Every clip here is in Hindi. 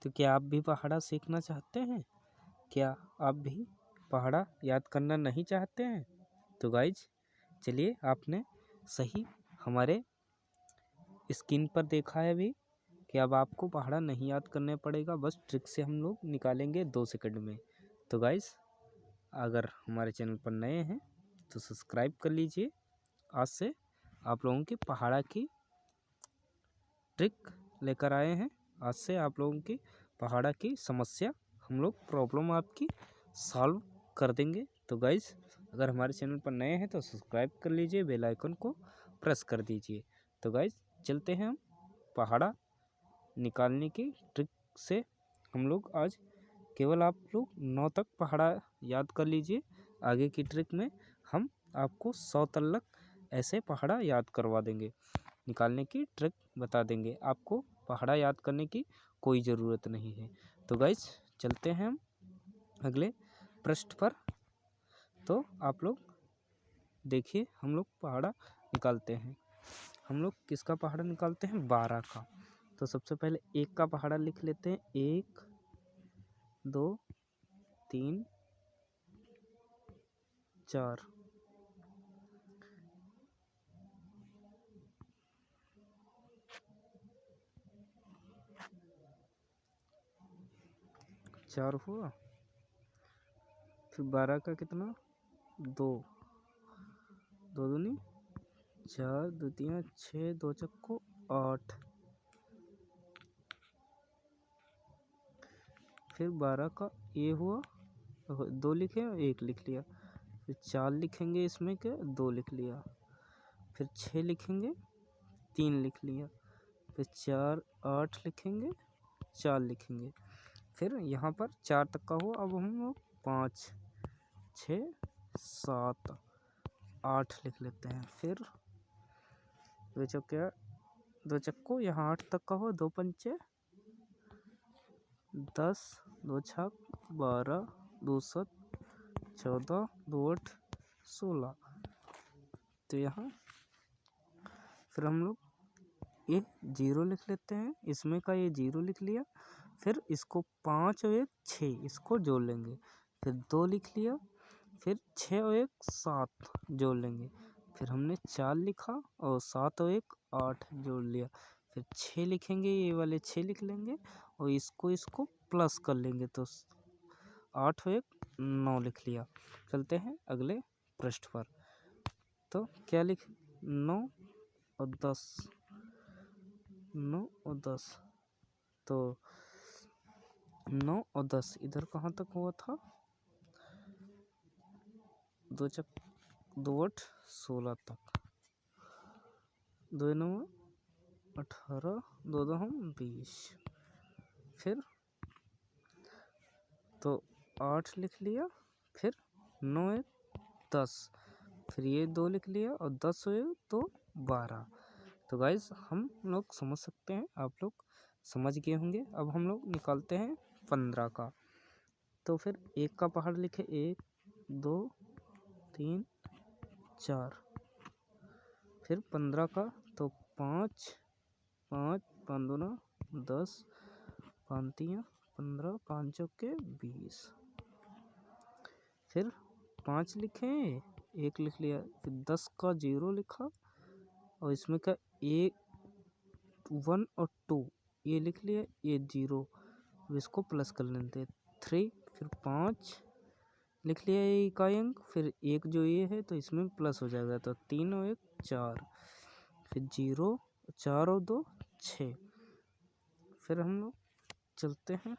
तो क्या आप भी पहाड़ा सीखना चाहते हैं? क्या आप भी पहाड़ा याद करना नहीं चाहते हैं? तो गाइज चलिए, आपने सही हमारे स्क्रीन पर देखा है अभी कि अब आपको पहाड़ा नहीं याद करने पड़ेगा, बस ट्रिक से हम लोग निकालेंगे 2 सेकंड में। तो गाइज अगर हमारे चैनल पर नए हैं तो सब्सक्राइब कर लीजिए। आज से आप लोगों की पहाड़ा की ट्रिक लेकर आए हैं। आज से आप लोगों की पहाड़ा की समस्या हम लोग प्रॉब्लम आपकी सॉल्व कर देंगे। तो गाइज अगर हमारे चैनल पर नए हैं तो सब्सक्राइब कर लीजिए, बेल आइकन को प्रेस कर दीजिए। तो गाइज चलते हैं हम पहाड़ा निकालने की ट्रिक से। हम लोग आज केवल आप लोग 9 तक पहाड़ा याद कर लीजिए। आगे की ट्रिक में हम आपको 100 तक ऐसे पहाड़ा याद करवा देंगे, निकालने की ट्रिक बता देंगे। आपको पहाड़ा याद करने की कोई ज़रूरत नहीं है। तो गाइज चलते हैं हम अगले पृष्ठ पर। तो आप लोग देखिए, हम लोग पहाड़ा निकालते हैं। हम लोग किसका पहाड़ा निकालते हैं? 12 का। तो सबसे पहले 1 का पहाड़ा लिख लेते हैं। 1 2 3 4। चार हुआ। फिर 12 का कितना? 2 2 दूनी 4, 2 3 6, 2 चक्को 8। फिर 12 का ए हुआ, 2 लिखे, 1 लिख लिया। फिर 4 लिखेंगे, इसमें क्या 2 लिख लिया। फिर 6 लिखेंगे, 3 लिख लिया। फिर 4 8 लिखेंगे, 4 लिखेंगे। फिर यहाँ पर 4 तक का हुआ। अब हम लोग 5 6 7 8 लिख लेते हैं। फिर 2 चक्को यहाँ 8 तक का हुआ। 2 पंचे 10, 2 छक 12, 2 7 14, 2 8 16। तो यहाँ फिर हम लोग ये 0 लिख लेते हैं, इसमें का ये 0 लिख लिया। फिर इसको 5 और 1 6 इसको जोड़ लेंगे। फिर 2 लिख लिया। फिर 6 और 1 7 जोड़ लेंगे। फिर हमने 4 लिखा और 7 और 1 8 जोड़ लिया। फिर 6 लिखेंगे, ये वाले 6 लिख लेंगे और इसको प्लस कर लेंगे। तो 8 और 1 9 लिख लिया। चलते हैं अगले पृष्ठ पर। तो क्या लिख 9 और 10 9 और 10। तो 9 और 10 इधर कहाँ तक हुआ था? 2 8 16 तक। 2 9 18, 2 2 20। फिर तो 8 लिख लिया। फिर 9 1 10। फिर ये 2 लिख लिया और 10 हुए तो 12। तो गाइज हम लोग समझ सकते हैं, आप लोग समझ गए होंगे। अब हम लोग निकालते हैं 15 का। तो फिर 1 का पहाड़ लिखे, 1 2 3 4। फिर 15 का तो 5 5 5 2 10, 5 3 15, 5 चौके 20। फिर 5 लिखे, 1 लिख लिया। फिर 10 का 0 लिखा और इसमें का 1 और 2 ये लिख लिया, ये 0। अब इसको प्लस कर लेते 3। फिर 5 लिख लिया, ये इकाई अंक। फिर 1 जो ये है तो इसमें प्लस हो जाएगा, तो 3 और 1 4। फिर 0 4 और 2 6। फिर हम लोग चलते हैं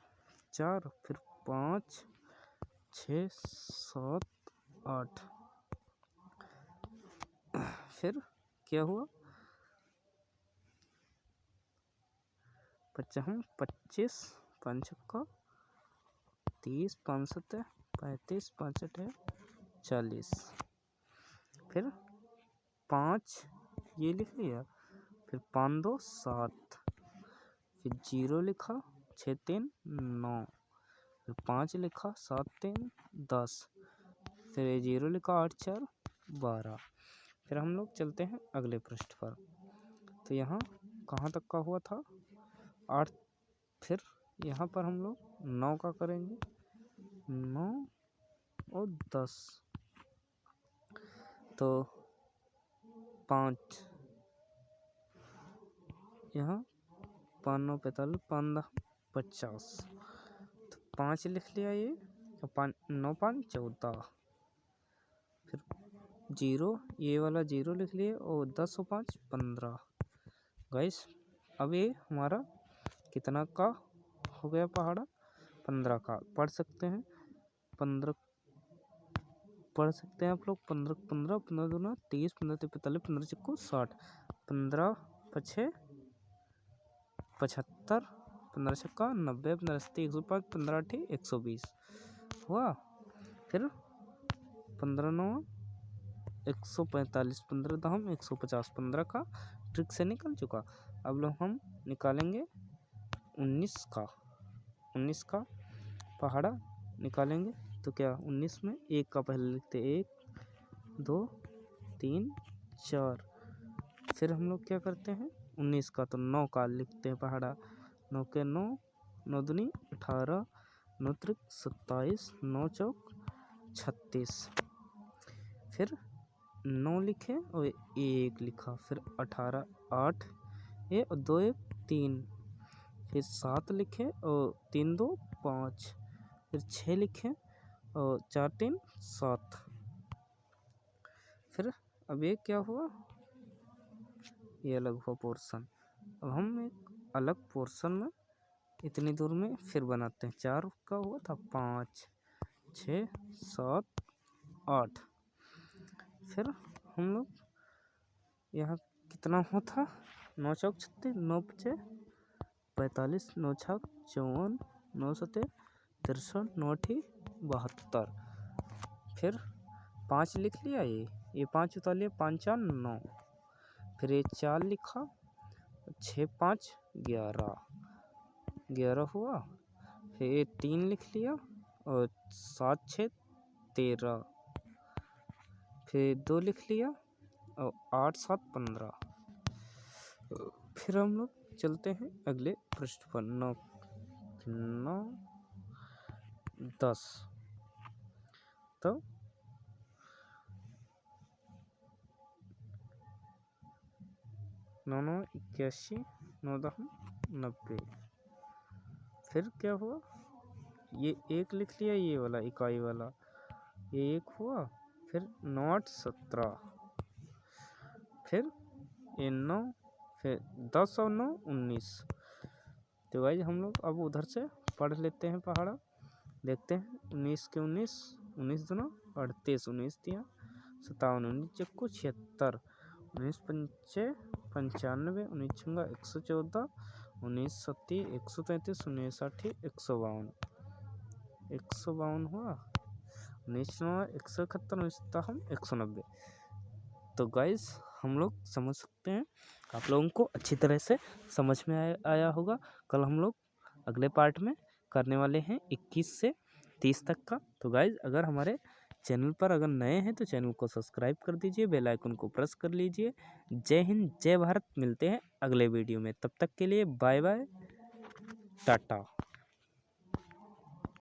4, फिर 5 6 7 8। फिर क्या हुआ? 25 5 छक्का 30, 5 7 35, 5 8 40। फिर 5 ये लिख लिया। फिर 5 2 7। फिर 0 लिखा, 6 3 9। फिर 5 लिखा, 7 3 10। फिर ये 0 लिखा, 8 4 12। फिर हम लोग चलते हैं अगले पृष्ठ पर। तो यहाँ कहाँ तक का हुआ था? 8। फिर यहाँ पर हम लोग 9 का करेंगे, 9 और 10 तो 5, यहाँ 5 9 45, 5 10 50, तो 5 लिख लिया ये, 5 9 5 14, फिर 0 ये वाला 0 लिख लिए और 10 और 5 15। गाइस अब ये हमारा कितना का हो गया पहाड़ा, 15 का। पढ़ सकते हैं 15, पढ़ सकते हैं आप लोग 15 15 15 दूना 30, 15 3 45, 15 चक्कू 60, 15 पछे 75, 15 छक्का 90, 15 सत्ती 105, 15 अठी 120 हुआ। फिर 15 9 145, 15 दहम 150, 15 का ट्रिक से निकल चुका। अब लोग हम निकालेंगे 19 का, 19 का पहाड़ा निकालेंगे। तो क्या 19 में 1 का पहले लिखते, 1 2 3 4, फिर हम लोग क्या करते हैं 19 का तो 9 का लिखते हैं पहाड़ा, 9 के 9, 9 दूनी 18, 9 त्रिक 27, 9 चौक 36, फिर 9 लिखे और 1 लिखा, फिर 18 8 ये और 2 1 3, फिर 7 लिखे और 3 2 5, फिर 6 लिखे और 4 3 7। फिर अब ये क्या हुआ, ये अलग हुआ पोर्शन। अब हम एक अलग पोर्शन में इतनी दूर में फिर बनाते हैं। 4 का हुआ था, 5 6 7 8, फिर हम लोग यहाँ कितना हुआ था, 9 चौक 36, 9 पचे 45, 9 छक 54, 9 सते 63, 9 अठी 72, फिर 5 लिख लिया, ये 5 उतार लिया, 5 4 9, फिर ये 4 लिखा, 6 5 11 11 हुआ, फिर ये 3 लिख लिया और 7 6 13, फिर 2 लिख लिया और 8 7 15। फिर हम लोग चलते हैं अगले पृष्ठ पर। 9 9 10, तो 9 9 81, 9 10 90, फिर क्या हुआ, ये 1 लिख लिया, ये वाला इकाई वाला, ये 1 हुआ, फिर 9 8 17, फिर ये 9, फिर 10 और 9 19। तो भाई हम लोग अब उधर से पढ़ लेते हैं पहाड़ा, देखते हैं 19 के 19, 19 दूना 38, 19 दिया 57, 19 चक्कू 76, 19 पंचे 95, 19 छंगा 114, 19 सत्ती 133, 19 साठी 152, 152 हुआ, 19 9 171, 19 हम 190। तो गाइस हम लोग समझ सकते हैं, आप लोगों को अच्छी तरह से समझ में आया होगा। कल हम लोग अगले पार्ट में करने वाले हैं 21 से 30 तक का। तो गाइस अगर हमारे चैनल पर अगर नए हैं तो चैनल को सब्सक्राइब कर दीजिए, बेल आइकन को प्रेस कर लीजिए। जय हिंद जय भारत, मिलते हैं अगले वीडियो में, तब तक के लिए बाय बाय टाटा।